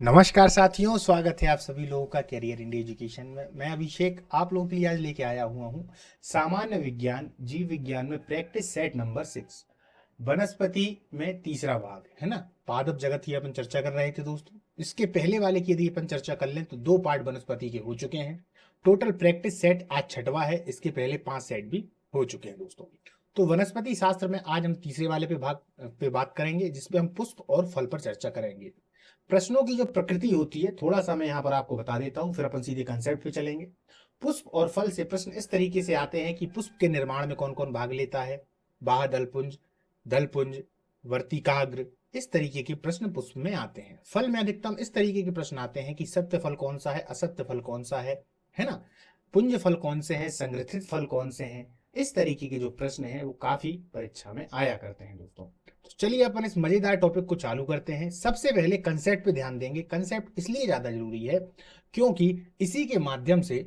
नमस्कार साथियों, स्वागत है आप सभी लोगों का करियर इंडिया एजुकेशन में। मैं अभिषेक आप लोगों के लिए आज लेके आया हुआ हूँ सामान्य विज्ञान जीव विज्ञान में प्रैक्टिस सेट नंबर 6 वनस्पति में तीसरा भाग है ना। पादप जगत की अपन चर्चा कर रहे थे दोस्तों। इसके पहले वाले की यदि अपन चर्चा कर लें तो 2 पार्ट वनस्पति के हो चुके हैं। टोटल प्रैक्टिस सेट आज छठवां है। इसके पहले 5 सेट भी हो चुके हैं दोस्तों। तो वनस्पति शास्त्र में आज हम तीसरे वाले पे बात करेंगे, जिसपे हम पुष्प और फल पर चर्चा करेंगे। प्रश्नों की जो प्रकृति होती है थोड़ा सा मैं यहाँ पर आपको बता देता हूँ, फिर अपन सीधे कंसेप्ट पे चलेंगे। पुष्प और फल से प्रश्न इस तरीके से आते हैं कि पुष्प के निर्माण में कौन कौन भाग लेता है। बाह्य दलपुंज, दलपुंज, वर्तिकाग्र, इस तरीके के प्रश्न पुष्प में आते हैं। फल में अधिकतम इस तरीके के प्रश्न आते हैं कि सत्य फल कौन सा है, असत्य फल कौन सा है ना। पुंज फल कौन से हैं, संग्रथित फल कौन से हैं। इस तरीके के जो प्रश्न हैं वो काफी परीक्षा में आया करते हैं दोस्तों। तो चलिए अपन इस मजेदार टॉपिक को चालू करते हैं। सबसे पहले कंसेप्ट पे ध्यान देंगे। कंसेप्ट इसलिए ज्यादा जरूरी है क्योंकि इसी के माध्यम से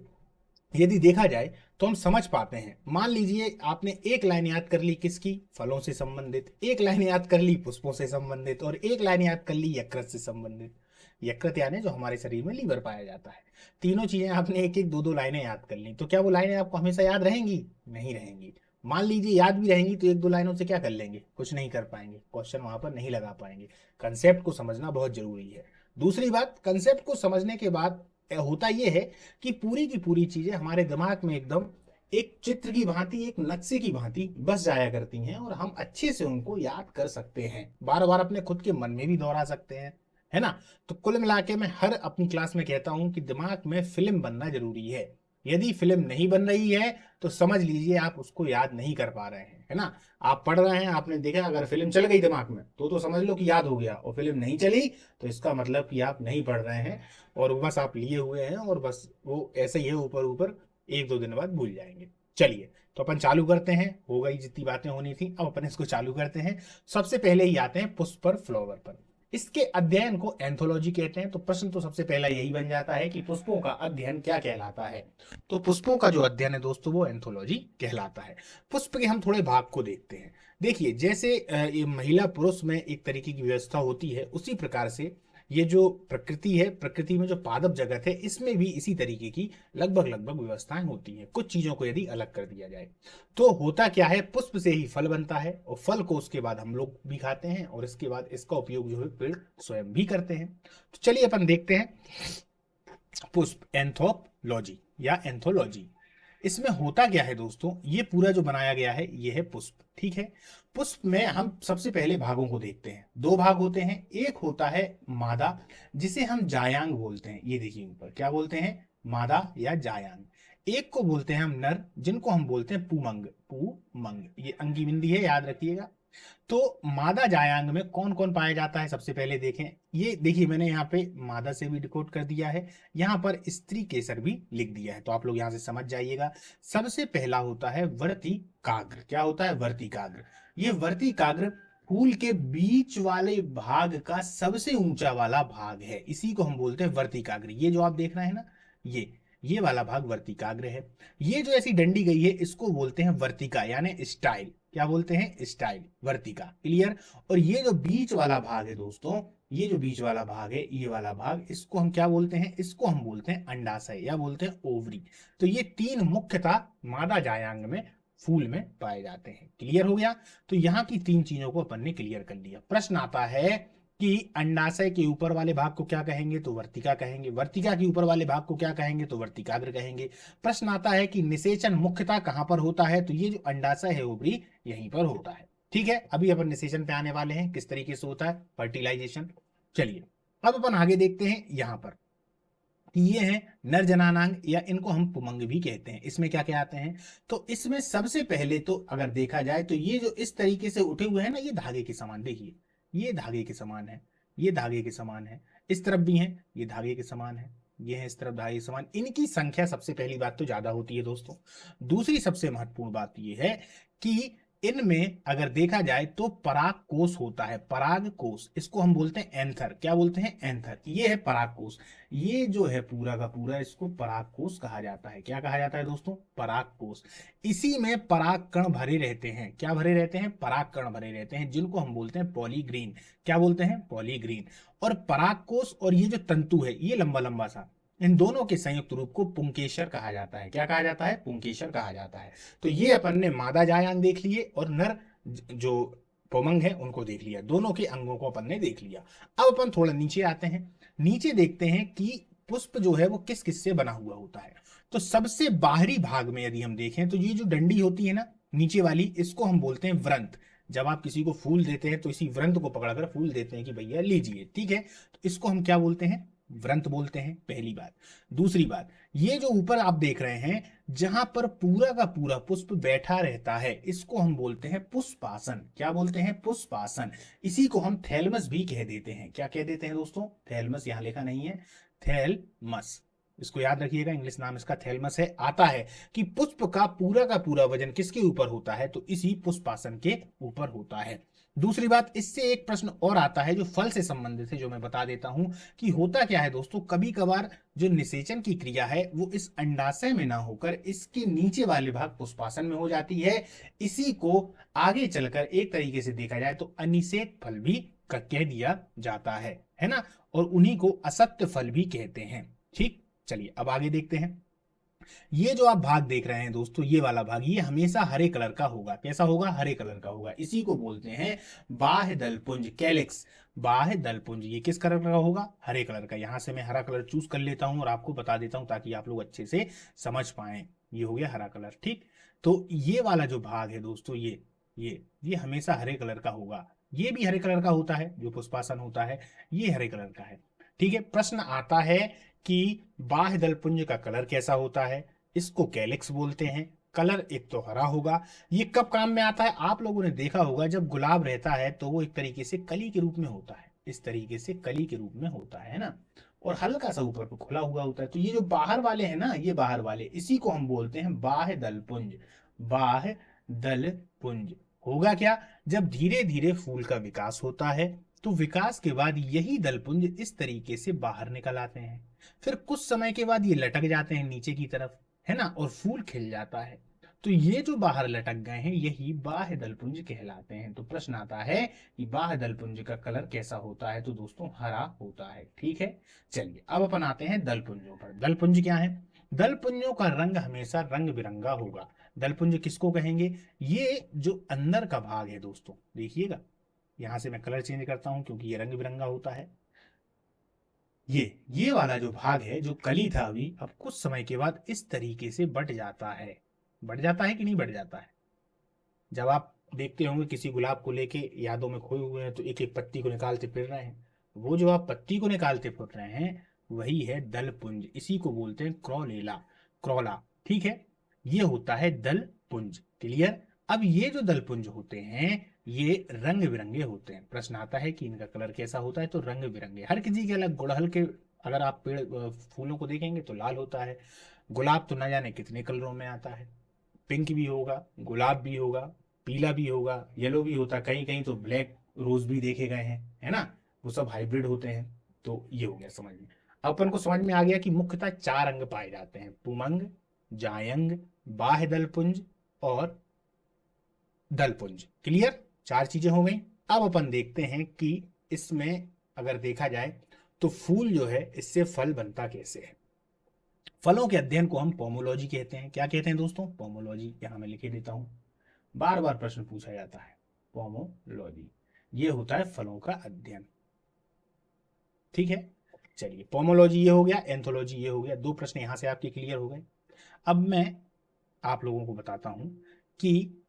यदि देखा जाए तो हम समझ पाते हैं। मान लीजिए आपने एक लाइन याद कर ली किसकी, फलों से संबंधित, एक लाइन याद कर ली पुष्पों से संबंधित, और एक लाइन याद कर ली यकृत से संबंधित। यकृत यानी जो हमारे शरीर में लीवर पाया जाता है। तीनों चीजें आपने एक एक दो दो लाइनें याद कर ली, तो क्या वो लाइनें आपको हमेशा याद रहेंगी? नहीं रहेंगी। मान लीजिए याद भी रहेंगी तो एक दो लाइनों से क्या कर लेंगे, कुछ नहीं कर पाएंगे, क्वेश्चन वहां पर नहीं लगा पाएंगे। कंसेप्ट को समझना बहुत जरूरी है। दूसरी बात, कंसेप्ट को समझने के बाद होता यह है कि पूरी की पूरी चीजें हमारे दिमाग में एकदम एक चित्र की भांति, एक नक्शे की भांति बस जाया करती हैं और हम अच्छे से उनको याद कर सकते हैं, बार बार अपने खुद के मन में भी दोहरा सकते हैं, है ना। तो कुल मिला के मैं हर अपनी क्लास में कहता हूं कि दिमाग में फिल्म बनना जरूरी है। यदि फिल्म नहीं बन रही है तो समझ लीजिए आप उसको याद नहीं कर पा रहे हैं, है ना। आप पढ़ रहे हैं, आपने देखा, अगर फिल्म चल गई दिमाग में तो समझ लो कि याद हो गया, और फिल्म नहीं चली तो इसका मतलब कि आप नहीं पढ़ रहे हैं और बस आप लिए हुए हैं और बस वो ऐसे ही है, ऊपर ऊपर, एक दो दिन बाद भूल जाएंगे। चलिए तो अपन चालू करते हैं। हो गई जितनी बातें होनी थी, अब अपन इसको चालू करते हैं। सबसे पहले ही आते हैं पुष्प पर, फ्लावर पर। इसके अध्ययन को एंथोलॉजी कहते हैं। तो प्रश्न तो सबसे पहला यही बन जाता है कि पुष्पों का अध्ययन क्या कहलाता है। तो पुष्पों का जो अध्ययन है दोस्तों वो एंथोलॉजी कहलाता है। पुष्प के हम थोड़े भाग को देखते हैं। देखिए जैसे ये महिला पुरुष में एक तरीके की व्यवस्था होती है, उसी प्रकार से ये जो प्रकृति है, प्रकृति में जो पादप जगत है, इसमें भी इसी तरीके की लगभग लगभग व्यवस्थाएं होती हैं, कुछ चीजों को यदि अलग कर दिया जाए। तो होता क्या है, पुष्प से ही फल बनता है और फल को उसके बाद हम लोग भी खाते हैं और इसके बाद इसका उपयोग जो है पेड़ स्वयं भी करते हैं। तो चलिए अपन देखते हैं पुष्प, एंथोलॉजी या एंथोलॉजी। इसमें होता क्या है दोस्तों, ये पूरा जो बनाया गया है ये है पुष्प, ठीक है। पुष्प में हम सबसे पहले भागों को देखते हैं। 2 भाग होते हैं। एक होता है मादा, जिसे हम जायांग बोलते हैं। ये देखिए ऊपर क्या बोलते हैं, मादा या जायांग। एक को बोलते हैं हम नर, जिनको हम बोलते हैं पुमंग। पुमंग, ये अंगी बिंदी है, याद रखिएगा। तो मादा जायांग में कौन कौन पाया जाता है, सबसे पहले देखें। ये देखिए मैंने यहाँ पे मादा से भी डिकोड कर दिया है, यहाँ पर स्त्री केसर भी लिख दिया है, तो आप लोग यहाँ से समझ जाइएगा। सबसे पहला होता है वर्तिकाग्र। क्या होता है, वर्तिकाग्र। ये वर्तिकाग्र फूल के बीच वाले भाग का सबसे ऊंचा वाला भाग है, इसी को हम बोलते हैं वर्तिकाग्र। ये जो आप देख रहे हैं ना, ये वाला भाग वर्तिकाग्र है। ये जो ऐसी डंडी गई है इसको बोलते हैं वर्तिका यानी स्टाइल। क्या बोलते हैं, स्टाइल, वर्तिका, क्लियर। और ये जो बीच वाला भाग है दोस्तों, ये जो बीच वाला भाग है, ये वाला भाग, इसको हम क्या बोलते हैं, इसको हम बोलते हैं अंडाशय या बोलते हैं ओवरी। तो ये तीन मुख्यतः मादा जायांग में फूल में पाए जाते हैं। क्लियर हो गया। तो यहाँ की तीन चीजों को अपन ने क्लियर कर लिया। प्रश्न आता है कि अंडाशय के ऊपर वाले भाग को क्या कहेंगे, तो वर्तिका कहेंगे। वर्तिका के ऊपर वाले भाग को क्या कहेंगे, तो वर्तिकाग्र कहेंगे। प्रश्न आता है कि निषेचन मुख्यतः कहां पर होता है, तो ये जो अंडाशय है ओवरी, यहीं पर होता है। ठीक है, अभी अपन निषेचन पे आने वाले हैं, किस तरीके से होता है फर्टिलाइजेशन। चलिए अब अपन आगे देखते हैं यहां पर कि ये है नर जनानांग, या इनको हम पुमंग भी कहते हैं। इसमें क्या क्या आते हैं, तो इसमें सबसे पहले तो अगर देखा जाए तो ये जो इस तरीके से उठे हुए हैं ना, ये धागे के समान, देखिए ये धागे के समान है, ये धागे के समान है। इस तरफ भी है, ये धागे के समान है, ये है इस तरफ धागे के समान। इनकी संख्या सबसे पहली बात तो ज्यादा होती है दोस्तों। दूसरी सबसे महत्वपूर्ण बात ये है कि इनमें अगर देखा जाए तो पराग कोष होता है, पराग कोष, इसको हम बोलते हैं एंथर। क्या बोलते हैं? एंथर। ये है पराग कोष। ये जो है पूरा का पूरा, इसको पराग कोष कहा जाता है। क्या कहा जाता है दोस्तों? पराग कोष। इसी में पराग कण भरे रहते हैं। क्या भरे रहते हैं? पराग कण भरे रहते हैं, जिनको हम बोलते हैं पॉलीग्रीन। क्या बोलते हैं? पॉलीग्रीन। और पराग कोष और ये जो तंतु है, ये लंबा लंबा सा, इन दोनों के संयुक्त रूप को पुंकेसर कहा जाता है। क्या कहा जाता है? पुंकेसर कहा जाता है। तो ये अपन ने मादा जायान देख लिए और नर जो पुमंग है उनको देख लिया, दोनों के अंगों को अपन ने देख लिया। अब अपन थोड़ा नीचे आते हैं, नीचे देखते हैं कि पुष्प जो है वो किस किस से बना हुआ होता है। तो सबसे बाहरी भाग में यदि हम देखें तो ये जो डंडी होती है ना नीचे वाली, इसको हम बोलते हैं व्रंत। जब आप किसी को फूल देते हैं तो इसी व्रंत को पकड़कर फूल देते हैं कि भैया लीजिए, ठीक है। तो इसको हम क्या बोलते हैं? व्रंत बोलते हैं, पहली बात। दूसरी बात, ये जो ऊपर आप देख रहे हैं जहां पर पूरा का पूरा पुष्प बैठा रहता है, इसको हम बोलते हैं पुष्पासन। क्या बोलते हैं? पुष्पासन। इसी को हम थैलमस भी कह देते हैं। क्या कह देते हैं दोस्तों? थैलमस। यहां लिखा नहीं है, थैलमस, इसको याद रखिएगा, इंग्लिश नाम इसका थैलमस है। आता है कि पुष्प का पूरा वजन किसके ऊपर होता है? तो इसी पुष्पासन के ऊपर होता है। दूसरी बात, इससे एक प्रश्न और आता है जो फल से संबंधित है, जो मैं बता देता हूं कि होता क्या है दोस्तों, कभी कभार जो निषेचन की क्रिया है वो इस अंडाशय में ना होकर इसके नीचे वाले भाग पुष्पासन में हो जाती है। इसी को आगे चलकर एक तरीके से देखा जाए तो अनिषेक फल भी कह दिया जाता है ना। और उन्हीं को असत्य फल भी कहते हैं। ठीक, चलिए अब आगे देखते हैं। ये जो आप भाग देख रहे हैं दोस्तों, ये वाला भाग, ये हमेशा हरे कलर का होगा। कैसा होगा? हरे कलर का होगा। इसी को बोलते हैं बाह्य दलपुंज, कैलिक्स। बाह्य दलपुंज ये किस कलर का होगा? हरे कलर का। यहां से मैं हरा कलर चूज कर लेता हूं और आपको बता देता हूं ताकि आप लोग अच्छे से समझ पाए। ये हो गया हरा कलर, ठीक। तो ये वाला जो भाग है दोस्तों, ये हमेशा हरे कलर का होगा। ये भी हरे कलर का होता है, जो पुष्पासन होता है ये हरे कलर का है, ठीक है। प्रश्न आता है कि बाह्य दलपुंज का कलर कैसा होता है? इसको कैलिक्स बोलते हैं। कलर एक तो हरा होगा। ये कब काम में आता है? आप लोगों ने देखा होगा जब गुलाब रहता है तो वो एक तरीके से कली के रूप में होता है, इस तरीके से कली के रूप में होता है ना, और हल्का सा ऊपर पर खुला हुआ होता है। तो ये जो बाहर वाले हैं ना, ये बाहर वाले, इसी को हम बोलते हैं बाह्य दलपुंज। बाह्य दलपुंज। होगा क्या? जब धीरे धीरे फूल का विकास होता है तो विकास के बाद यही दलपुंज इस तरीके से बाहर निकल आते हैं। फिर कुछ समय के बाद ये लटक जाते हैं नीचे की तरफ, है ना, और फूल खिल जाता है। तो ये जो बाहर लटक गए हैं यही बाह्य दलपुंज कहलाते हैं। तो प्रश्न आता है कि बाह्य दलपुंज का कलर कैसा होता है? तो दोस्तों हरा होता है, ठीक है। चलिए अब अपन आते हैं दलपुंजों पर। दलपुंज क्या है? दलपुंजों का रंग हमेशा रंग बिरंगा होगा। दलपुंज किसको कहेंगे? ये जो अंदर का भाग है दोस्तों, देखिएगा, यहां से मैं कलर चेंज करता हूं क्योंकि ये रंग बिरंगा होता है। ये वाला जो भाग है, जो कली था अभी, अब कुछ समय के बाद इस तरीके से बढ़ जाता है। बढ़ जाता है कि नहीं बढ़ जाता है? जब आप देखते होंगे किसी गुलाब को लेके यादों में खोए हुए हैं तो एक एक पत्ती को निकालते फिर रहे हैं, वो जो आप पत्ती को निकालते फिर रहे हैं वही है दलपुंज। इसी को बोलते हैं क्रॉलेला, क्रॉला, ठीक है। ये होता है दलपुंज। क्लियर? अब ये जो दलपुंज होते हैं ये रंग बिरंगे होते हैं। प्रश्न आता है कि इनका कलर कैसा होता है? तो रंग बिरंगे। हर किसी के अलग। गुड़हल के अगर आप पेड़ फूलों को देखेंगे तो लाल होता है। गुलाब तो न जाने कितने कलरों में आता है, पिंक भी होगा, गुलाब भी होगा, पीला भी होगा, येलो भी होता, कहीं कहीं तो ब्लैक रोज भी देखे गए हैं, है ना। वो सब हाइब्रिड होते हैं। तो ये हो गया समझ में। अपन को समझ में आ गया कि मुख्यतः चार अंग पाए जाते हैं, पुमंग, जायंग, बाह्य दलपुंज और दलपुंज। क्लियर? चार चीजें हो गई। अब अपन देखते हैं कि इसमें अगर देखा जाए तो फूल जो है इससे फल बनता कैसे है। फलों के अध्ययन को हम पोमोलॉजी कहते हैं। क्या कहते हैं दोस्तों? पोमोलॉजी। यहां मैं लिखे देता हूं, बार बार प्रश्न पूछा जाता है। पोमोलॉजी ये होता है फलों का अध्ययन, ठीक है। चलिए, पोमोलॉजी ये हो गया, एंथोलॉजी ये हो गया। दो प्रश्न यहां से आपके क्लियर हो गए। अब मैं आप लोगों को बताता हूं कि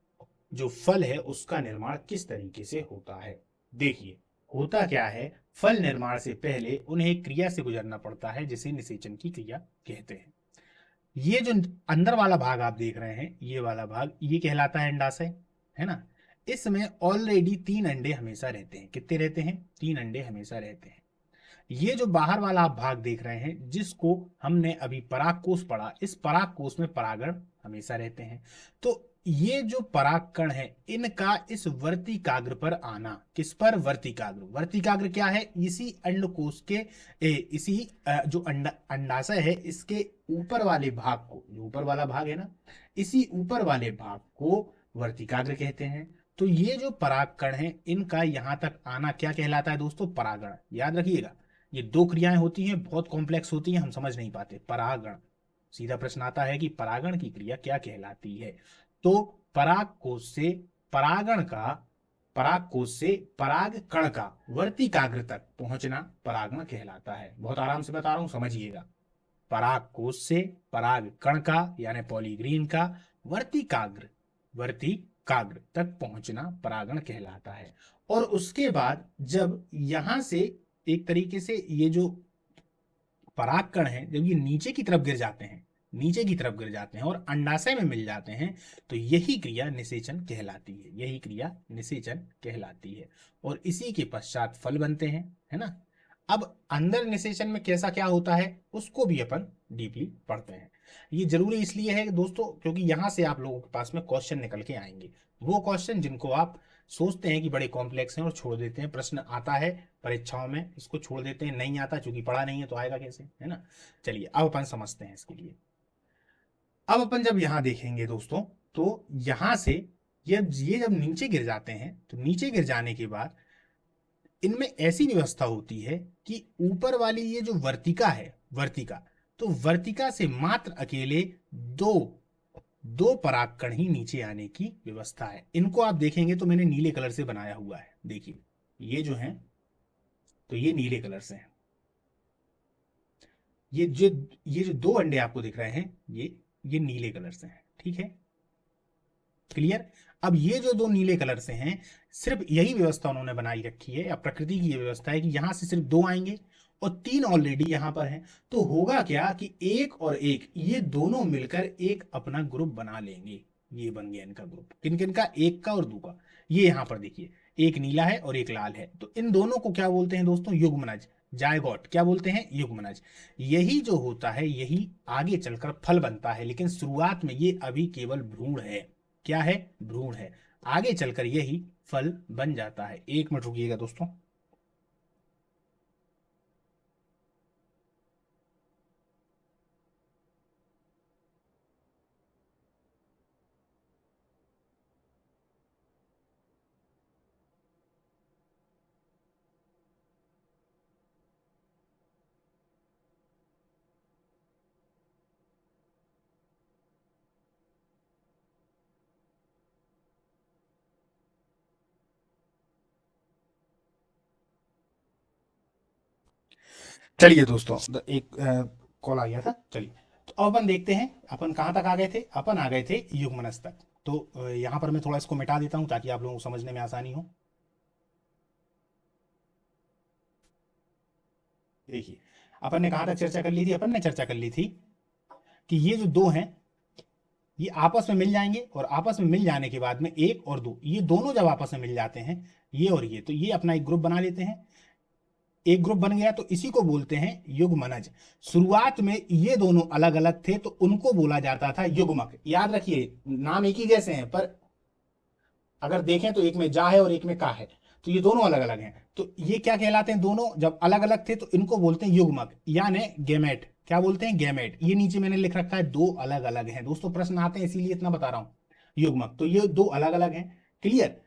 जो फल है उसका निर्माण किस तरीके से होता है। देखिए, होता क्या है, फल निर्माण से पहले उन्हें एक क्रिया से गुजरना पड़ता है जिसे निषेचन की क्रिया कहते हैं। ये जो अंदर वाला भाग आप देख रहे हैं, ये वाला भाग, ये कहलाता है अंडाशय, है ना। इसमें ऑलरेडी तीन अंडे हमेशा रहते हैं। कितने रहते हैं? तीन अंडे हमेशा रहते हैं। ये जो बाहर वाला आप भाग देख रहे हैं जिसको हमने अभी परागकोश पढ़ा, इस परागकोश में परागण हमेशा रहते हैं। तो ये जो परागकण है इनका इस वर्तिकाग्र पर आना, किस पर? वर्तिकाग्र। वर्तिकाग्र क्या है? इसी अंडकोश के इसी जो अंडाशय है इसके ऊपर वाले भाग को, जो ऊपर वाला भाग है ना, इसी ऊपर वाले भाग को वर्तिकाग्र कहते हैं। तो ये जो परागकण है इनका यहां तक आना क्या कहलाता है दोस्तों? परागण। याद रखिएगा, ये दो क्रियाएं होती हैं, बहुत कॉम्प्लेक्स होती हैं, हम समझ नहीं पाते। परागण, सीधा प्रश्न आता है कि परागण की क्रिया क्या कहलाती है? तो परागकोश से परागण का, परागकोश से पराग कण का वर्तिकाग्र तक पहुंचना परागण कहलाता है। बहुत आराम से बता रहा हूं, समझिएगा। परागकोश से पराग कण का यानी पॉलीग्रीन का वर्तिकाग्र, वर्तिकाग्र तक पहुंचना परागण कहलाता है। और उसके बाद जब यहां से एक तरीके से ये जो परागकण है जब ये नीचे की तरफ गिर जाते हैं, नीचे की तरफ गिर जाते हैं और अंडाशय में मिल जाते हैं, तो यही क्रिया निषेचन कहलाती है। यही क्रिया निषेचन कहलाती है। और इसी के पश्चात फल बनते हैं, है ना। अब अंदर निषेचन में कैसा क्या होता है उसको भी अपन डीपली पढ़ते हैं। ये जरूरी इसलिए है दोस्तों क्योंकि यहां से आप लोगों के पास में क्वेश्चन निकल के आएंगे, वो क्वेश्चन जिनको आप सोचते हैं कि बड़े कॉम्प्लेक्स हैं और छोड़ देते हैं। प्रश्न आता है परीक्षाओं में, इसको छोड़ देते हैं, नहीं आता चूंकि पढ़ा नहीं है तो आएगा कैसे, है ना। चलिए अब अपन समझते हैं इसके लिए। अब अपन जब यहां देखेंगे दोस्तों, तो यहां से ये जब नीचे गिर जाते हैं, तो नीचे गिर जाने के बाद इनमें ऐसी व्यवस्था होती है कि ऊपर वाली ये जो वर्तिका है, वर्तिका, तो वर्तिका से मात्र अकेले दो दो परागकण ही नीचे आने की व्यवस्था है। इनको आप देखेंगे तो मैंने नीले कलर से बनाया हुआ है, देखिए ये जो है, तो ये नीले कलर से है। ये जो दो अंडे आपको दिख रहे हैं ये नीले कलर से हैं, ठीक है, क्लियर। अब ये जो दो नीले कलर से हैं, सिर्फ यही व्यवस्था उन्होंने बनाई रखी है, या प्रकृति की ये व्यवस्था है कि यहां से सिर्फ दो आएंगे और तीन ऑलरेडी यहां पर हैं। तो होगा क्या कि एक और एक ये दोनों मिलकर एक अपना ग्रुप बना लेंगे। ये बन गया इनका ग्रुप, किन किन का? एक का और दो का। ये यहां पर देखिए, एक नीला है और एक लाल है, तो इन दोनों को क्या बोलते हैं दोस्तों? युग्मनज, जायगोट। क्या बोलते हैं? युग्मनज। यही जो होता है यही आगे चलकर फल बनता है, लेकिन शुरुआत में ये अभी केवल भ्रूण है। क्या है? भ्रूण है। आगे चलकर यही फल बन जाता है। एक मिनट रुकिएगा दोस्तों। चलिए दोस्तों, एक कॉल आ गया था। चलिए, तो अब अपन देखते हैं अपन कहाँ तक आ गए थे। अपन आ गए थे युग्मनज तक। तो यहाँ पर मैं थोड़ा इसको मिटा देता हूँ ताकि आप लोगों को समझने में आसानी हो। देखिए, अपन ने कहाँ तक चर्चा कर ली थी? अपन ने चर्चा कर ली थी कि ये जो दो हैं ये आपस में मिल जाएंगे, और आपस में मिल जाने के बाद में एक और दो, ये दोनों जब आपस में मिल जाते हैं, ये और ये, तो ये अपना एक ग्रुप बना लेते हैं। एक ग्रुप बन गया तो इसी को बोलते हैं युग्मनज। शुरुआत में ये दोनों अलग अलग थे तो उनको बोला जाता था युग्मक। याद रखिए, नाम एक ही जैसे हैं पर अगर देखें तो एक में जा है और एक में का है, तो ये दोनों अलग अलग हैं। तो ये क्या कहलाते हैं? दोनों जब अलग अलग थे तो इनको बोलते हैं युग्मक, यानी गैमेट। क्या बोलते हैं? गैमेट। ये नीचे मैंने लिख रखा है, दो अलग अलग हैं दोस्तों, प्रश्न आते हैं इसीलिए इतना बता रहा हूं। युग्मक, तो ये दो अलग अलग हैं, क्लियर।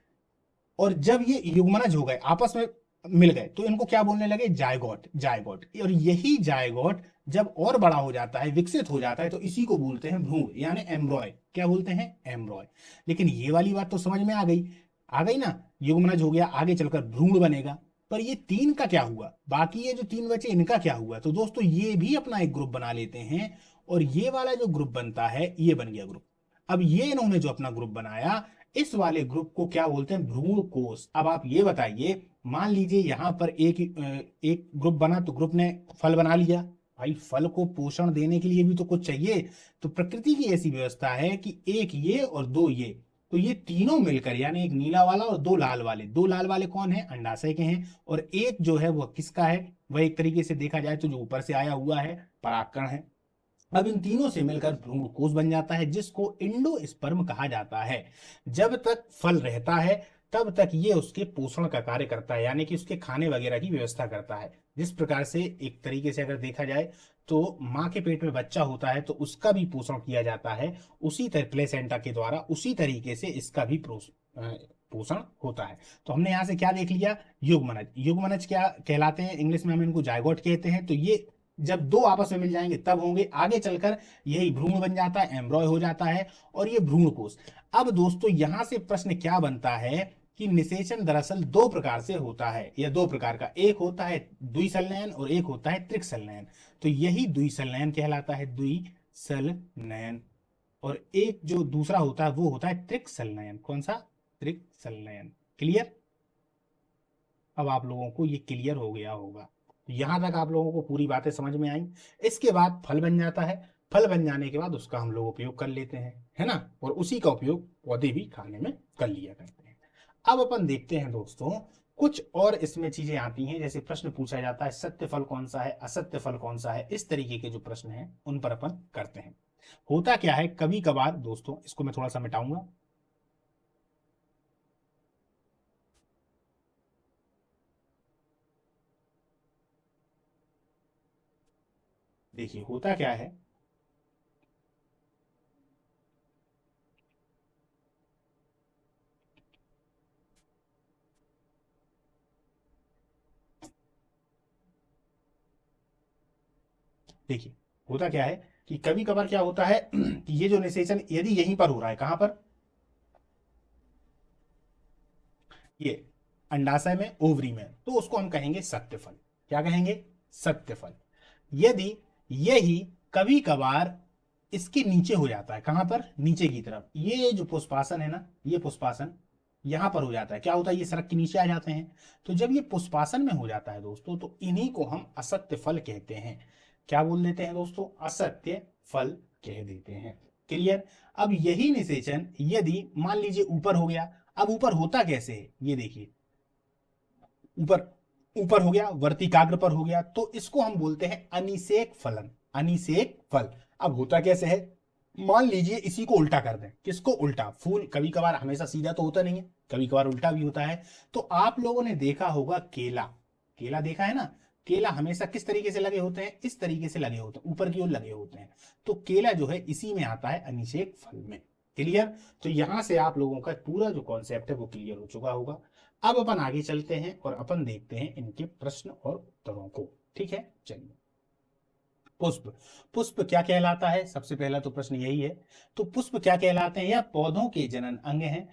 और जब ये युग्मनज हो गए, आपस में मिल गए, तो इनको क्या बोलने लगे? Zygote, zygote. और यही जायगोट जब और बड़ा हो जाता है, विकसित हो जाता है, तो इसी को बोलते हैं भ्रूण यानी एम्ब्रॉय। क्या बोलते हैं? एम्ब्रॉय। लेकिन ये वाली बात तो समझ में आ गई, आ गई ना। युग्मनज हो गया, आगे चलकर भ्रूण बनेगा। पर ये तीन का क्या हुआ? बाकी ये जो तीन बचे इनका क्या हुआ? तो दोस्तों ये भी अपना एक ग्रुप बना लेते हैं, और ये वाला जो ग्रुप बनता है ये बन गया ग्रुप। अब ये इन्होंने जो अपना ग्रुप बनाया, इस वाले ग्रुप को क्या बोलते हैं? भ्रूण कोश। अब आप ये बताइए, मान लीजिए यहां पर एक ग्रुप बना, तो ग्रुप ने फल बना लिया। भाई फल को पोषण देने के लिए भी तो कुछ चाहिए। तो प्रकृति की ऐसी व्यवस्था है कि एक ये और दो ये, तो ये तीनों मिलकर, यानी एक नीला वाला और दो लाल वाले, दो लाल वाले कौन है? अंडाशय के हैं। और एक जो है वह किसका है? वह एक तरीके से देखा जाए तो जो ऊपर से आया हुआ है, परागकण है। अब इन तीनों से मिलकर भ्रूणकोश बन जाता है, जिसको इंडोस्पर्म कहा जाता है। जब तक फल रहता है तब तक ये उसके पोषण का कार्य करता है, यानी कि उसके खाने वगैरह की व्यवस्था करता है। जिस प्रकार से एक तरीके से अगर देखा जाए तो माँ के पेट में बच्चा होता है तो उसका भी पोषण किया जाता है, उसी तरह प्लेसेंटा के द्वारा, उसी तरीके से इसका भी पोषण होता है। तो हमने यहाँ से क्या देख लिया, युग्मनज। युग्मनज क्या कहलाते हैं, इंग्लिश में हम इनको जायगोट कहते हैं। तो ये जब दो आपस में मिल जाएंगे तब होंगे, आगे चलकर यही भ्रूण बन जाता है, एम्ब्रॉय हो जाता है, और ये भ्रूणकोश। अब दोस्तों यहां से प्रश्न क्या बनता है कि निषेचन दरअसल दो प्रकार से होता है, या दो प्रकार का, एक होता है द्विसंलयन और एक होता है त्रिक तो यही द्विसंलयन कहलाता है, द्विसंलयन। और एक जो दूसरा होता है वो होता है त्रिक संलयन। कौन सा, त्रिक संलयन। क्लियर, अब आप लोगों को ये क्लियर हो गया होगा, यहां तक आप लोगों को पूरी बातें समझ में आई। इसके बाद फल बन जाता है, फल बन जाने के बाद उसका हम लोग उपयोग कर लेते हैं, है ना, और उसी का उपयोग पौधे भी खाने में कर लिया करते हैं। अब अपन देखते हैं दोस्तों, कुछ और इसमें चीजें आती हैं, जैसे प्रश्न पूछा जाता है सत्य फल कौन सा है, असत्य फल कौन सा है, इस तरीके के जो प्रश्न हैं उन पर अपन करते हैं। होता क्या है, कभी कभार दोस्तों, इसको मैं थोड़ा सा मिटाऊंगा, देखिए होता क्या है, देखिए होता क्या है कि कभी कभार क्या होता है कि ये जो निषेचन यदि यहीं पर हो रहा है, कहां पर, ये अंडाशय में, ओवरी में, तो उसको हम कहेंगे सत्य फल। क्या कहेंगे, सत्य फल। यदि यही कभी कभार इसके नीचे हो जाता है, कहां पर, नीचे की तरफ, ये जो पुष्पासन है ना, ये पुष्पासन यहां पर हो जाता है, क्या होता है, ये सड़क के नीचे आ जाते हैं। तो जब ये पुष्पासन में हो जाता है दोस्तों, तो इन्हीं को हम असत्य फल कहते हैं। क्या बोल देते हैं दोस्तों, असत्य फल कह देते हैं। क्लियर। अब यही निषेचन यदि मान लीजिए ऊपर हो गया, अब ऊपर होता कैसे है, ये देखिए, ऊपर, ऊपर हो गया, वर्तिकाग्र पर हो गया, तो इसको हम बोलते हैं अनिषेक फलन, अनिषेक फल। अब होता कैसे है, मान लीजिए इसी को उल्टा कर दें, किसको, उल्टा, फूल कभी कभार हमेशा सीधा तो होता नहीं है, कभी कभार उल्टा भी होता है। तो आप लोगों ने देखा होगा केला, केला देखा है ना, केला हमेशा किस तरीके से लगे होते हैं, इस तरीके से लगे होते हैं, ऊपर की ओर लगे होते हैं। तो केला जो है इसी में आता है, अनिषेक फल में। क्लियर। तो यहां से आप लोगों का पूरा जो कॉन्सेप्ट है वो क्लियर हो चुका होगा। अब अपन आगे चलते हैं और अपन देखते हैं इनके प्रश्न और उत्तरों को। ठीक है, चलिए। पुष्प, पुष्प क्या कहलाता है, सबसे पहला तो प्रश्न यही है। तो पुष्प क्या कहलाते हैं, या पौधों के जनन अंग हैं।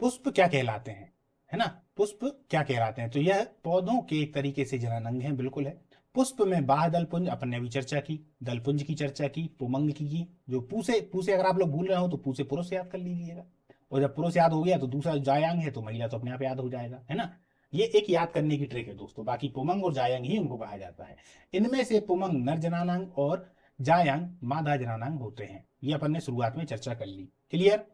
पुष्प क्या कहलाते हैं, है ना, पुष्प क्या कहलाते हैं, तो यह पौधों के एक तरीके से जनन अंग हैं, बिल्कुल है। पुष्प में बाह्य दलपुंज, अपन ने अभी चर्चा की, दलपुंज की चर्चा की, पुमंग की, जो पूसे, पूसे अगर आप लोग भूल रहे हो तो पूसे पुरुष याद कर लीजिएगा, और जब पुरुष याद हो गया तो दूसरा जायांग है तो महिला तो अपने आप याद हो जाएगा, है ना। ये एक याद करने की ट्रिक है दोस्तों, बाकी पुमंग और जायांग ही उनको कहा जाता है। इनमें से पुमंग नर जनानांग और जायांग मादा जनानांग होते हैं, ये अपन ने शुरुआत में चर्चा कर ली। क्लियर।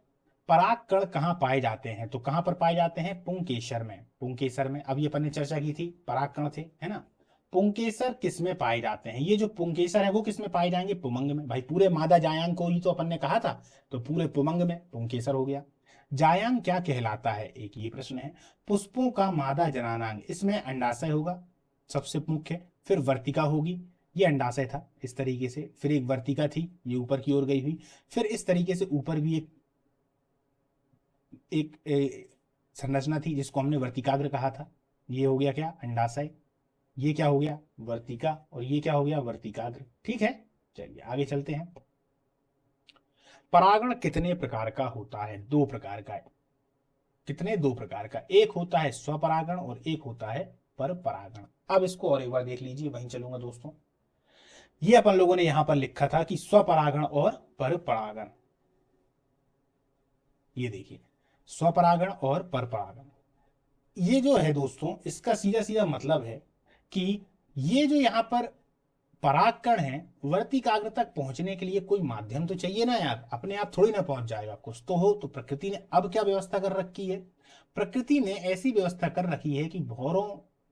पराग कण कहाँ पाए जाते हैं, तो कहां पर पाए जाते हैं, पुंकेसर में, पुंकेसर में। अब ये अपन ने चर्चा की थी, पराग कण थे, है ना। पुंकेसर किस में पाए जाते हैं, ये जो पुंकेसर है वो किस में पाए जाएंगे, पुमंग में। भाई पूरे मादा जायांग को ही तो अपन ने कहा था, तो पूरे पुमंग में पुंकेसर हो गया। जायांग क्या कहलाता है, एक ये प्रश्न है। पुष्पों का मादा जनानांग, इसमें अंडाशय होगा सबसे मुख्य, फिर वर्तिका होगी, ये अंडाशय था इस तरीके से, फिर एक वर्तिका थी ये ऊपर की ओर गई हुई, फिर इस तरीके से ऊपर भी एक संरचना थी जिसको हमने वर्तिकाग्र कहा था। ये हो गया क्या, अंडाशय, ये क्या हो गया, वर्तिका, और ये क्या हो गया, वर्तिकाग्र। ठीक है, चलिए आगे चलते हैं। परागण कितने प्रकार का होता है, दो प्रकार का है। कितने, दो प्रकार का, एक होता है स्वपरागण और एक होता है पर परागण। अब इसको और एक बार देख लीजिए, वहीं चलूंगा दोस्तों। ये अपन लोगों ने यहां पर लिखा था कि स्वपरागण और पर परागण, ये देखिए, स्वपरागण और पर परागण। ये जो है दोस्तों, इसका सीधा सीधा मतलब है कि ये जो यहाँ पर परागकण है, वर्तिकाग्र तक पहुंचने के लिए कोई माध्यम तो चाहिए ना यार, अपने आप थोड़ी ना पहुंच जाएगा, कुछ तो हो। तो प्रकृति ने अब क्या व्यवस्था कर रखी है, प्रकृति ने ऐसी व्यवस्था कर रखी है कि भौरों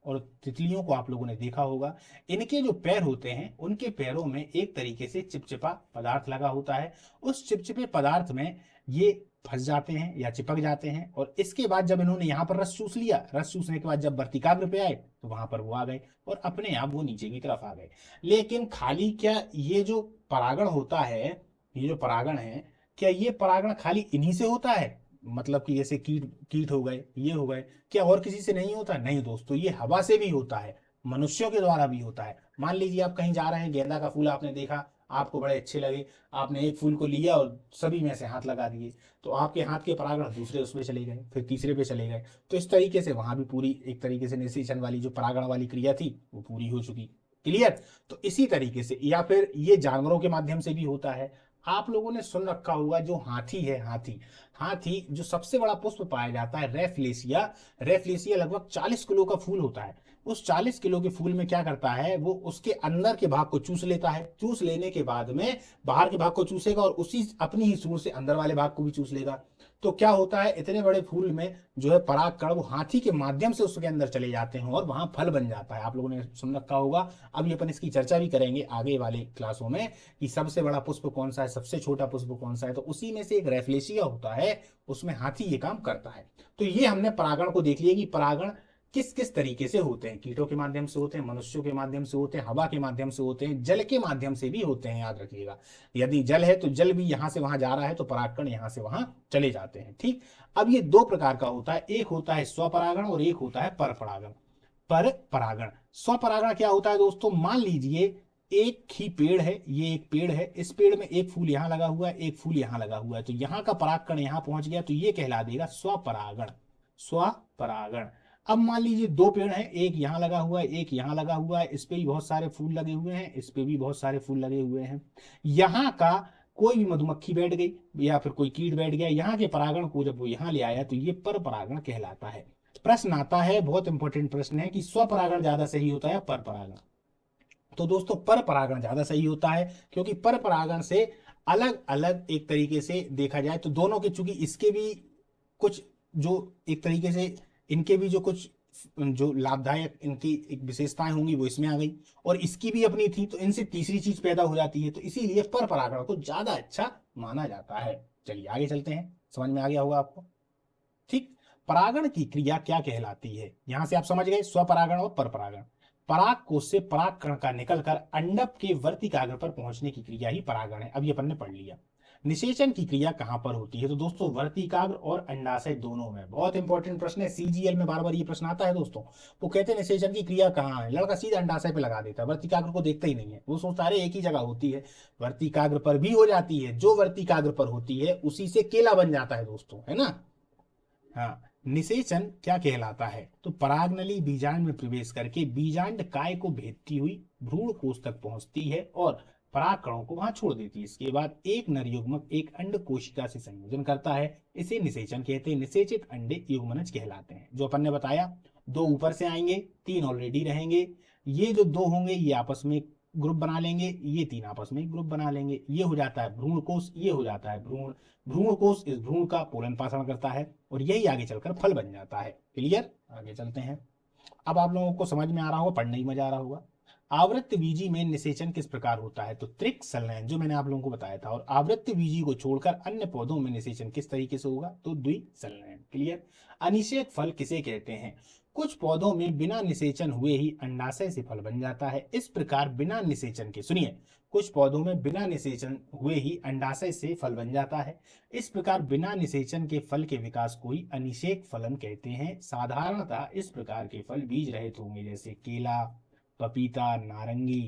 और तितलियों को आप लोगों ने देखा होगा, इनके जो पैर होते हैं उनके पैरों में एक तरीके से चिपचिपा पदार्थ लगा होता है। उस चिपचिपे पदार्थ में ये फंस जाते हैं या चिपक जाते हैं, और इसके बाद जब इन्होंने यहाँ पर रस चूस लिया, रस चूसने के बाद जब वर्तिकाग्र पे आए तो वहां पर वो आ गए और अपने आप वो नीचे की तरफ आ गए। लेकिन खाली क्या ये जो परागण होता है, ये जो परागण है, क्या ये परागण खाली इन्हीं से होता है? मतलब कि जैसे कीट कीट हो गए, ये हो गए, क्या और किसी से नहीं होता? नहीं दोस्तों, ये हवा से भी होता है, मनुष्यों के द्वारा भी होता है। मान लीजिए आप कहीं जा रहे हैं, गेंदा का फूल आपने देखा, आपको बड़े अच्छे लगे, आपने एक फूल को लिया और सभी में से हाथ लगा दिए, तो आपके हाथ के परागण दूसरे उसमें चले गए, फिर तीसरे पे चले गए। तो इस तरीके से वहां भी पूरी एक तरीके से निषेचन वाली जो परागण वाली क्रिया थी वो पूरी हो चुकी। क्लियर? तो इसी तरीके से, या फिर ये जानवरों के माध्यम से भी होता है। आप लोगों ने सुन रखा होगा जो हाथी है, हाथी हाथी जो सबसे बड़ा पुष्प पाया जाता है रेफलेसिया, रेफलेसिया लगभग 40 किलो का फूल होता है। उस 40 किलो के फूल में क्या करता है, वो उसके अंदर के भाग को चूस लेता है, चूस लेने के बाद में बाहर के भाग को चूसेगा और उसी अपनी ही सूंड से अंदर वाले भाग को भी चूस लेगा। तो क्या होता है, इतने बड़े फूल में जो है पराग कण वो हाथी के माध्यम से उसके अंदर चले जाते हैं और वहां फल बन जाता है। आप लोगों ने सुन रखा होगा। अभी अपन इसकी चर्चा भी करेंगे आगे वाले क्लासों में कि सबसे बड़ा पुष्प कौन सा है, सबसे छोटा पुष्प कौन सा है। तो उसी में से एक रेफलेशिया होता है, उसमें हाथी ये काम करता है। तो ये हमने परागण को देख लिया कि परागण किस किस तरीके से होते हैं, कीटों के माध्यम से होते हैं, मनुष्यों के माध्यम से होते हैं, हवा के माध्यम से होते हैं, जल के माध्यम से भी होते हैं। याद रखिएगा, यदि जल है तो जल भी यहां से वहां जा रहा है तो परागकण यहां से वहां चले जाते हैं। ठीक, अब ये दो प्रकार का होता है, एक होता है स्वपरागण और एक होता है परपरागण। पर परागण, स्वपरागण क्या होता है दोस्तों, मान लीजिए एक ही पेड़ है, ये एक पेड़ है, इस पेड़ में एक फूल यहां लगा हुआ है, एक फूल यहां लगा हुआ है, तो यहां का परागकण यहां पहुंच गया तो ये कहला देगा स्वपरागण, स्वपरागण। अब मान लीजिए दो पेड़ हैं, एक यहां लगा हुआ है, एक यहां लगा हुआ है, इस पे भी बहुत सारे फूल लगे हुए हैं, इस पे भी बहुत सारे फूल लगे हुए हैं। यहां का कोई भी मधुमक्खी बैठ गई या फिर कोई कीट बैठ गया, यहाँ के परागण को जब वो यहाँ ले आया तो ये पर परागण कहलाता है। प्रश्न आता है, बहुत इंपॉर्टेंट प्रश्न है कि स्वपरागण ज्यादा सही होता है पर परागण? तो दोस्तों पर परागण ज्यादा सही होता है, क्योंकि पर परागण से अलग अलग एक तरीके से देखा जाए तो दोनों के, चूंकि इसके भी कुछ जो एक तरीके से इनके भी जो कुछ जो लाभदायक इनकी एक विशेषताएं होंगी वो इसमें आ गई, और इसकी भी अपनी थी, तो इनसे तीसरी चीज पैदा हो जाती है, तो इसीलिए पर परागण को ज्यादा अच्छा माना जाता है। चलिए आगे चलते हैं, समझ में आ गया होगा आपको। ठीक, परागण की क्रिया क्या कहलाती है, यहां से आप समझ गए स्वपरागण और परपरागण। पराग कोश से पराग कण का निकलकर अंडक के वर्तिकाग्र पर पहुंचने की क्रिया ही परागण है। अभी अपन ने पढ़ लिया। निषेचन की क्रिया कहां पर होती है, तो दोस्तों वर्तिकाग्र और अंडाशय दोनों में। बहुत इंपॉर्टेंट प्रश्न है, सीजीएल में बार बार ये प्रश्न आता है दोस्तों। वो कहते हैं निषेचन की क्रिया कहाँ है, लड़का सीधा अंडाशय पे लगा देता है, वर्तिकाग्र को देखता ही नहीं है, वो सोचता है एक ही जगह होती है। वर्तिकाग्र पर भी हो जाती है, जो वर्तिकाग्र पर होती है उसी से केला बन जाता है दोस्तों, है ना। हाँ, निषेचन क्या कहलाता है, तो परागनली बीजांड में प्रवेश करके बीजांड काय को भेदती हुई भ्रूण कोश तक पहुंचती है और पराग कणों को वहां छोड़ देती है। इसके बाद एक नर युग्मक एक अंड कोशिका से संयोजन करता है, इसे निषेचन कहते हैं। निषेचित अंडे युग्मनज कहलाते हैं। जो अपन ने बताया, दो ऊपर से आएंगे, तीन ऑलरेडी रहेंगे, ये जो दो होंगे ये आपस में ग्रुप बना लेंगे, ये तीन आपस में ग्रुप बना लेंगे, ये हो जाता है भ्रूण कोश, ये हो जाता है भ्रूण, भ्रूण कोश इस भ्रूण का पोलन पाषण करता है और यही आगे चलकर फल बन जाता है। क्लियर? आगे चलते हैं। अब आप लोगों को समझ में आ रहा होगा, पढ़ने ही मजा आ रहा होगा। आवृत्त बीजी में निषेचन किस प्रकार होता है, तो त्रिक संलयन, जो मैंने आप लोगों को बताया था। और आवृत्त बीजी को छोड़कर अन्य पौधों में निषेचन किस तरीके से होगा, तो द्विसंलयन। क्लियर? अनिषेक फल किसे कहते हैं, कुछ पौधों में बिना निषेचन हुए ही अंडाशय से फल बन जाता है। इस प्रकार बिना निषेचन के, सुनिए, कुछ पौधों में बिना निषेचन हुए ही अंडाशय से फल बन जाता है। इस प्रकार बिना निषेचन के फल के विकास को ही अनिषेक फलन कहते हैं। साधारणतः इस प्रकार के फल बीज रहित होंगे, जैसे केला, पपीता, नारंगी,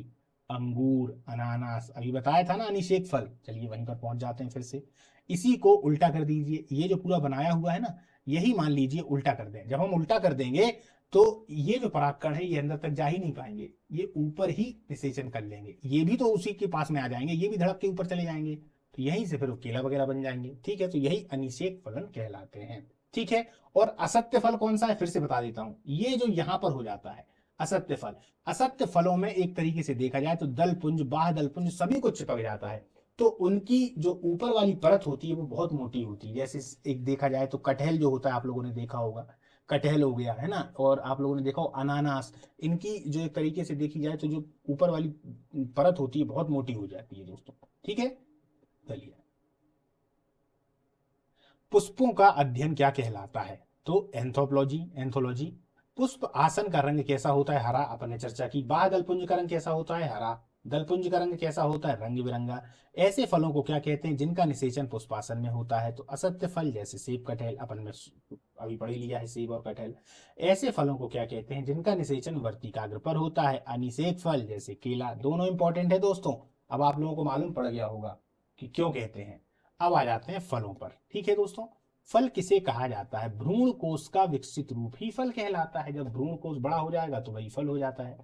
अंगूर, अनानास। अभी बताया था ना अनिषेक फल। चलिए वहीं पर पहुंच जाते हैं फिर से। इसी को उल्टा कर दीजिए, ये जो पूरा बनाया हुआ है ना, यही मान लीजिए उल्टा कर दें। जब हम उल्टा कर देंगे तो ये जो परागकण है ये अंदर तक जा ही नहीं पाएंगे, ये ऊपर ही निषेचन कर लेंगे, ये भी तो उसी के पास में आ जाएंगे, ये भी धड़क के ऊपर चले जाएंगे, तो यहीं से फिर केला वगैरह बन जाएंगे। ठीक है, तो यही अनिषेक फलन कहलाते हैं। ठीक है, और असत्य फल कौन सा है, फिर से बता देता हूं, ये जो यहां पर हो जाता है असत्य फल। असत्य फलों में एक तरीके से देखा जाए तो दल पुंज, बाह्य दल पुंज सभी कुछ चिपक जाता है, तो उनकी जो ऊपर वाली परत होती है वो बहुत मोटी होती है। जैसे एक देखा जाए तो कटहल जो होता है, आप लोगों ने देखा होगा, कटहल हो गया है ना, और आप लोगों ने देखा हो अनानास, इनकी जो एक तरीके से देखी जाए तो जो ऊपर वाली परत होती है बहुत मोटी हो जाती है दोस्तों। ठीक है, चलिए, पुष्पों का अध्ययन क्या कहलाता है? तो एंथोपोलॉजी, एंथोलॉजी। पुष्प आसन का रंग कैसा होता है? हरा, अपन ने चर्चा की। बाह्य दलपुंज का रंग कैसा होता है? हरा। दलपुंज का रंग कैसा होता है? रंग बिरंगा। ऐसे फलों को क्या कहते हैं जिनका निषेचन पुष्पासन में होता है? तो असत्य फल, जैसे सेब कटहल, अपन ने अभी पढ़ ही लिया है सेब और कटहल। ऐसे फलों को क्या कहते हैं जिनका निषेचन वर्तिकाग्र पर होता है? अनिषेक फल, जैसे केला। दोनों इंपॉर्टेंट है दोस्तों, अब आप लोगों को मालूम पड़ गया होगा कि क्यों कहते हैं। अब आ जाते हैं फलों पर। ठीक है दोस्तों, फल किसे कहा जाता है? भ्रूण कोश का विकसित रूप ही फल कहलाता है। जब भ्रूण कोश बड़ा हो जाएगा तो वही फल हो जाता है।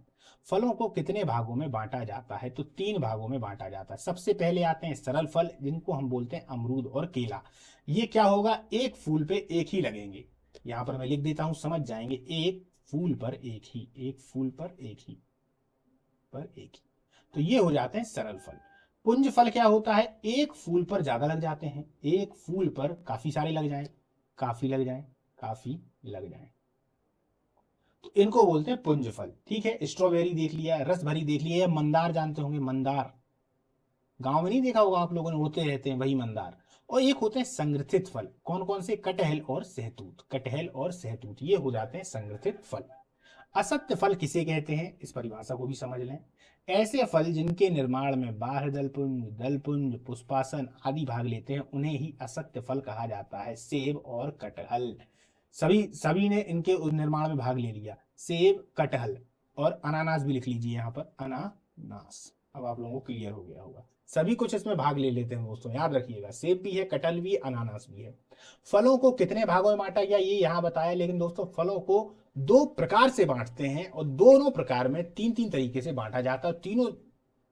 फलों को कितने भागों में बांटा जाता है? तो 3 भागों में बांटा जाता है। सबसे पहले आते हैं सरल फल, जिनको हम बोलते हैं अमरूद और केला। ये क्या होगा? एक फूल पे एक ही लगेंगे। यहां पर मैं लिख देता हूं, समझ जाएंगे। एक फूल पर एक ही, एक फूल पर एक ही, पर एक ही। तो ये हो जाते हैं सरल फल। पुंज फल क्या होता है? एक फूल पर ज्यादा लग जाते हैं, एक फूल पर काफी सारे लग जाएं, काफी लग जाएं, काफी लग जाएं, तो इनको बोलते हैं पुंज फल। ठीक है, स्ट्रॉबेरी देख लिया, रस भरी देख लिया, या मंदार जानते होंगे, मंदार गांव में नहीं देखा होगा आप लोगों ने, होते रहते हैं वही मंदार। और एक होते हैं संग्रथित फल। कौन कौन से? कटहल और सहतूत, कटहल और सहतूत, ये हो जाते हैं संग्रथित फल। असत्य फल किसे कहते हैं? इस परिभाषा को भी समझ लें। ऐसे फल जिनके निर्माण में बाह्य दलपुंज, दलपुंज, पुष्पासन आदि भाग लेते हैं उन्हें ही असत्य फल कहा जाता है। सेब और कटहल, सभी सभी ने इनके निर्माण में भाग ले लिया। सेब, कटहल और अनानास भी लिख लीजिए यहाँ पर, अनानास। अब आप लोगों को क्लियर हो गया होगा, सभी कुछ इसमें भाग ले लेते हैं दोस्तों, याद रखिएगा। सेब भी है, कटहल भी है, अनानास भी है। फलों को कितने भागों में बांटा गया ये यहाँ बताया, लेकिन दोस्तों फलों को 2 प्रकार से बांटते हैं, और दोनों प्रकार में 3-3 तरीके से बांटा जाता है। तीनों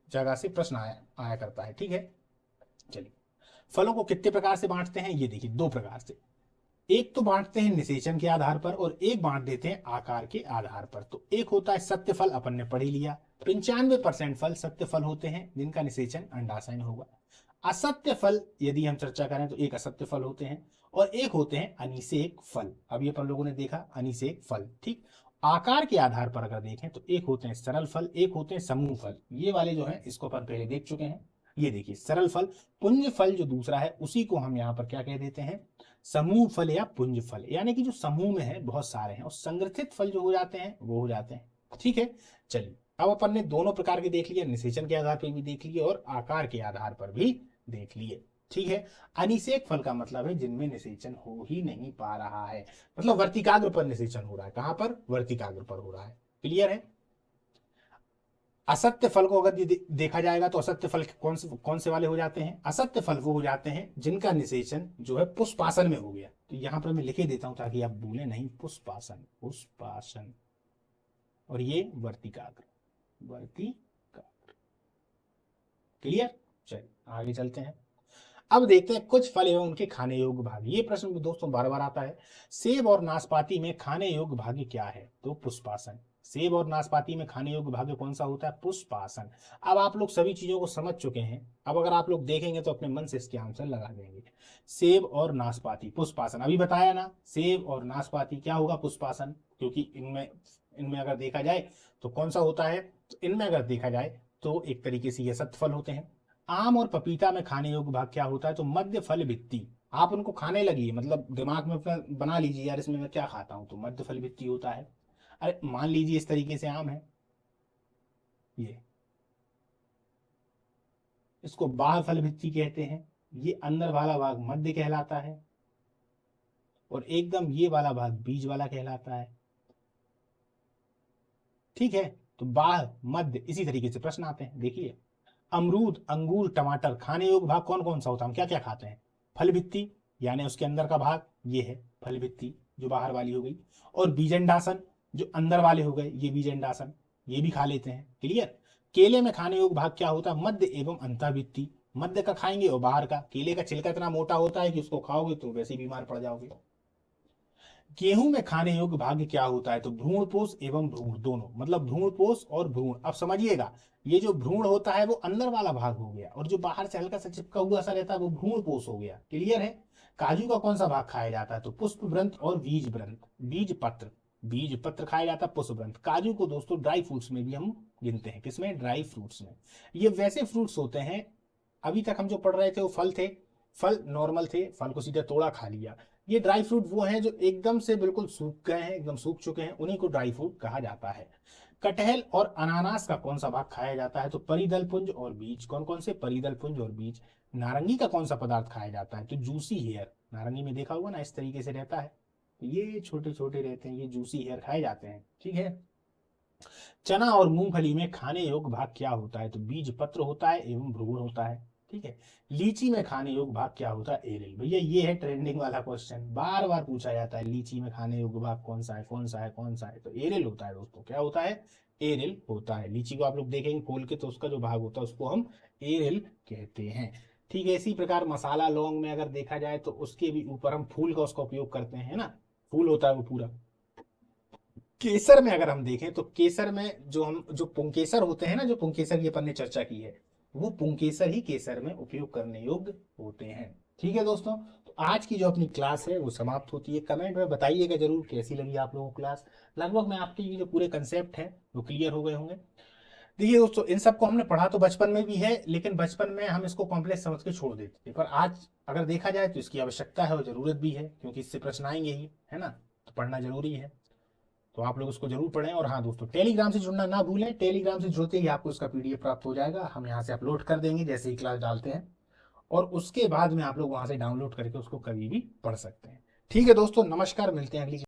जगह से प्रश्न आया करता है। ठीक है, चलिए, फलों को कितने प्रकार से बांटते हैं ये देखिए, 2 प्रकार से। एक तो बांटते हैं निषेचन के आधार पर, और एक बांट देते हैं आकार के आधार पर। तो एक होता है सत्य फल, अपन ने पढ़ ही लिया। 95% फल सत्य फल होते हैं जिनका निषेचन अंडाशय में होगा। असत्य फल यदि हम चर्चा करें तो एक असत्य फल होते हैं, और एक होते हैं अनिषेक फल। अभी अपन लोगों ने देखा अनिषेक फल। ठीक, आकार के आधार पर अगर देखें तो एक होते हैं सरल फल, एक होते हैं समूह फल। ये वाले जो है इसको अपन पहले देख चुके हैं। ये देखिए सरल फल। पुंज फल जो दूसरा है उसी को हम यहाँ पर क्या कह देते हैं? समूह फल या पुंज फल, यानी कि जो समूह में है बहुत सारे हैं। और संग्रथित फल जो हो जाते हैं वो हो जाते हैं। ठीक है, चलिए, अब अपन ने दोनों प्रकार के देख लिए, निषेचन के आधार पर भी देख लिए और आकार के आधार पर भी देख लिए। ठीक है, अनिषेक फल का मतलब है जिनमें निषेचन हो ही नहीं पा रहा है, मतलब वर्तिकाग्र पर निषेचन हो रहा है। कहां पर? वर्तिकाग्र पर हो रहा है। क्लियर है? असत्य फल को अगर देखा जाएगा तो असत्य फल कौन से वाले हो जाते हैं? असत्य फल वो हो जाते हैं जिनका निषेचन जो है पुष्पासन में हो गया। तो यहां पर मैं लिखे देता हूं ताकि आप भूलें नहीं, पुष्पासन, पुष्पासन, और ये वर्तिकाग्र, वर्तिकाग्र। क्लियर? चलिए आगे चलते हैं। अब देखते हैं कुछ फल एवं उनके खाने योग्य भाग। ये प्रश्न दोस्तों बार बार आता है। सेब और नाशपाती में खाने योग्य भाग्य क्या है? तो पुष्पासन। सेब और नाशपाती में खाने योग्य भाग्य कौन सा होता है? पुष्पासन। अब आप लोग सभी चीजों को समझ चुके हैं, अब अगर आप लोग देखेंगे तो अपने मन से इसके आंसर लगा देंगे। सेब और नाशपाती पुष्पासन, अभी बताया ना, सेब और नाशपाती क्या होगा? पुष्पासन। क्योंकि इनमें इनमें अगर देखा जाए तो कौन सा होता है? तो इनमें अगर देखा जाए तो एक तरीके से ये सत्य फल होते हैं। आम और पपीता में खाने योग्य भाग क्या होता है? तो मध्य फल भित्ति। आप उनको खाने लगी, मतलब दिमाग में अपना बना लीजिए यार इसमें मैं क्या खाता हूं, तो मध्य फल भित्ति होता है। अरे मान लीजिए इस तरीके से आम है, ये इसको बाह्य फल भित्ति कहते हैं। ये अंदर वाला भाग मध्य कहलाता है, और एकदम ये वाला भाग बीज वाला कहलाता है। ठीक है, तो बाह्य, मध्य, इसी तरीके से प्रश्न आते हैं। देखिए, अमरूद, अंगूर, टमाटर, खाने योग्य भाग कौन कौन सा होता है? हम क्या क्या खाते हैं? फल भित्ति, यानी उसके अंदर का भाग ये है फल भित्ति, जो बाहर वाली हो गई। और बीजंडासन, जो अंदर वाले हो गए, ये बीजंडासन, ये भी खा लेते हैं। क्लियर? केले में खाने योग्य भाग क्या होता है? मध्य एवं अंतःभित्ति। मध्य का खाएंगे और बाहर का। केले का छिलका इतना मोटा होता है कि उसको खाओगे तो वैसे ही बीमार पड़ जाओगे। गेहूं में खाने योग्य भाग क्या होता है? तो भ्रूणपोष एवं भ्रूण दोनों, मतलब भ्रूणपोष और भ्रूण। अब समझिएगा, ये जो भ्रूण होता है वो अंदर वाला भाग हो गया, और जो बाहर से हल्का सा चिपका हुआ सा रहता है वो भ्रूणपोष हो गया। क्लियर है? काजू का कौन सा भाग खाया जाता है? तो पुष्प व्रंत और बीज व्रंत, बीज पत्र। बीज पत्र खाया जाता है, पुष्प व्रंत। काजू को दोस्तों ड्राई फ्रूट्स में भी हम गिनते हैं। किसमें? ड्राई फ्रूट्स में। ये वैसे फ्रूट्स होते हैं, अभी तक हम जो पढ़ रहे थे वो फल थे, फल नॉर्मल थे, फल को सीधे तोड़ा खा लिया। ये ड्राई फ्रूट वो हैं जो एकदम से बिल्कुल सूख गए हैं, एकदम सूख चुके हैं, उन्हीं को ड्राई फ्रूट कहा जाता है। कटहल और अनानास का कौन सा भाग खाया जाता है? तो परिदल पुंज और बीज। कौन कौन से? परिदल पुंज और बीज। नारंगी का कौन सा पदार्थ खाया जाता है? तो जूसी हेयर। नारंगी में देखा होगा ना, इस तरीके से रहता है, ये छोटे छोटे रहते हैं, ये जूसी हेयर खाए जाते हैं। ठीक है। चना और मूंगफली में खाने योग्य भाग क्या होता है? तो बीज पत्र होता है एवं भ्रूण होता है। ठीक है। लीची में खाने योग्य भाग क्या होता है? एरिल। भैया ये है ट्रेंडिंग वाला क्वेश्चन, बार बार पूछा जाता है, लीची में खाने योग्य भाग कौन सा है, कौन सा है, कौन सा है? तो एरिल होता है दोस्तों। क्या होता है? एरिल होता है। लीची को आप लोग देखेंगे खोल के तो उसका जो भाग होता है उसको हम एरिल कहते हैं। ठीक है। इसी प्रकार मसाला लौंग में अगर देखा जाए तो उसके भी ऊपर हम फूल का उसका उपयोग करते हैं, है ना, फूल होता है वो पूरा। केसर में अगर हम देखें तो केसर में जो पुंकेसर होते हैं ना, जो पुंकेसर की अपन ने चर्चा की है, वो पुंकेसर ही केसर में उपयोग करने योग्य होते हैं। ठीक है दोस्तों, तो आज की जो अपनी क्लास है वो समाप्त होती है। कमेंट में बताइएगा जरूर कैसी लगी आप लोगों को क्लास। लगभग में आपके ये जो पूरे कंसेप्ट है वो क्लियर हो गए होंगे। देखिए दोस्तों, इन सबको हमने पढ़ा तो बचपन में भी है, लेकिन बचपन में हम इसको कॉम्प्लेक्स समझ के छोड़ देते थे, पर आज अगर देखा जाए तो इसकी आवश्यकता है और जरूरत भी है, क्योंकि इससे प्रश्न आएंगे ही, है ना, तो पढ़ना जरूरी है। तो आप लोग उसको जरूर पढ़ें। और हाँ दोस्तों, टेलीग्राम से जुड़ना ना भूलें। टेलीग्राम से जुड़ते ही आपको उसका पीडीएफ प्राप्त हो जाएगा, हम यहाँ से अपलोड कर देंगे जैसे ही क्लास डालते हैं, और उसके बाद में आप लोग वहां से डाउनलोड करके उसको कभी भी पढ़ सकते हैं। ठीक है दोस्तों, नमस्कार, मिलते हैं अगली